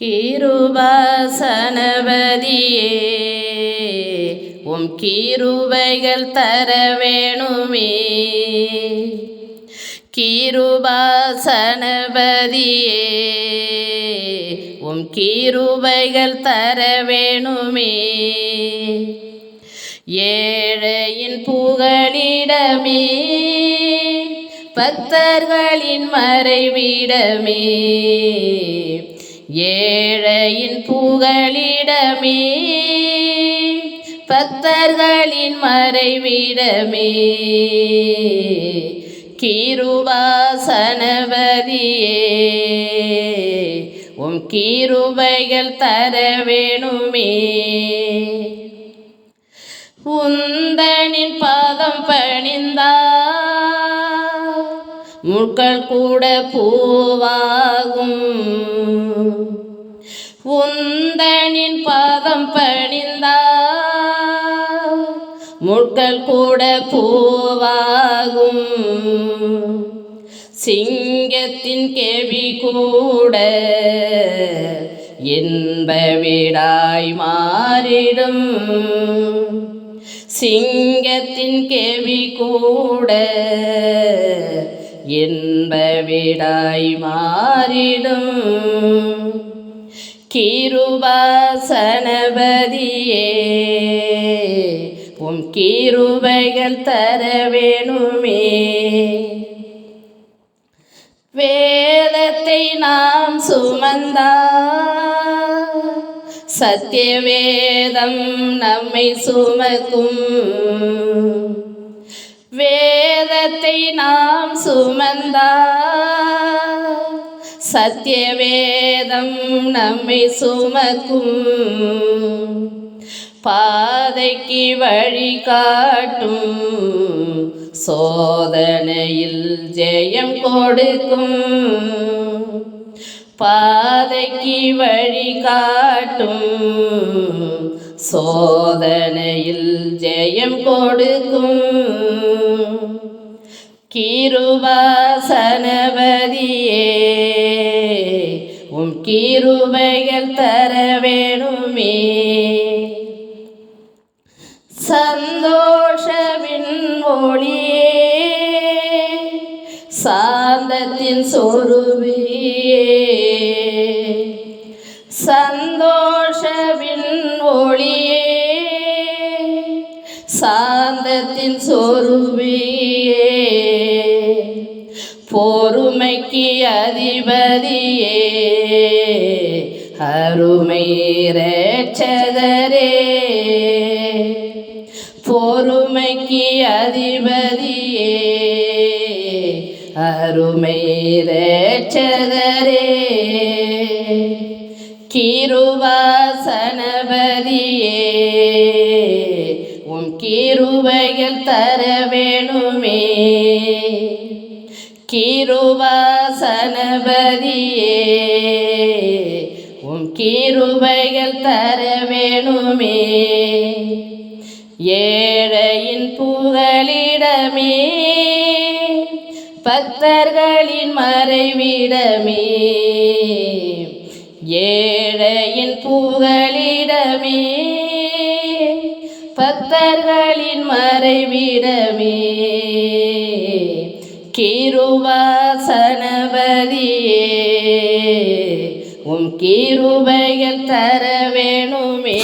கிருபாசனபதியே உம் கிருபைகள் தர வேணுமே. கிருபாசனபதியே உம் கிருபைகள் தர வேணுமே. ஏழையின் புகலிடமே, பக்தர்களின் மறைவிடமே, ஏழையின் புகலிடமே, பக்தர்களின் மறைவிடமே, கிருபாசனபதியே உம் கிருபைகள் தர வேணுமே. உந்தனின் பாதம் பணிந்தார் முட்கள் கூட பூவாகும். உந்தனின் பாதம் பணிந்தார் முட்கள் கூட பூவாகும். சிங்கத்தின் கேள்வி கூட இன்ப வீடாய் மாறிடும். சிங்கத்தின் கேள்வி கூட இன்ப வீடாய் மாறிடும். கிருபாசனபதியே உம் கிருபைகள் தர வேணுமே. வேதத்தை நாம் சுமந்தால் சத்திய வேதம் நம்மை சுமக்கும். வேதத்தை நாம் சுமந்தால் சத்திய வேதம் நம்மை சுமக்கும். பாதைக்கு வழி காட்டும், சோதனையில் ஜெயம் கொடுக்கும். பாதைக்கு வழி காட்டும், சோதனையில் ஜெயம் கொடுக்கும். கிருபாசனபதியே உம் கிருபைகள் தர வேணுமே. சந்தோஷவின் ஒளியே, சாந்தத்தின் சொரூபியே, சந்தோஷவின் ஒளியே, சாந்தத்தின் சொரூபியே, பொறுமைக்கு அதிபதியே, அருமை இரட்சகரே, பொறுமைக்கு அதிபதியே, அருமை இரட்சகரே, கிருபாசனபதியே உம் கிருபைகள் தர வேணுமே. கிருபாசனபதியே உம் கிருபைகள் தர வேணுமே. ஏழையின் புகலிடமே, பக்தர்களின் மறைவிடமே, ஏழையின் புகலிடமே, பக்தர்களின் மறைவிடமே, கிருபாசனபதியே உம் கிருபைகள் தர வேணுமே.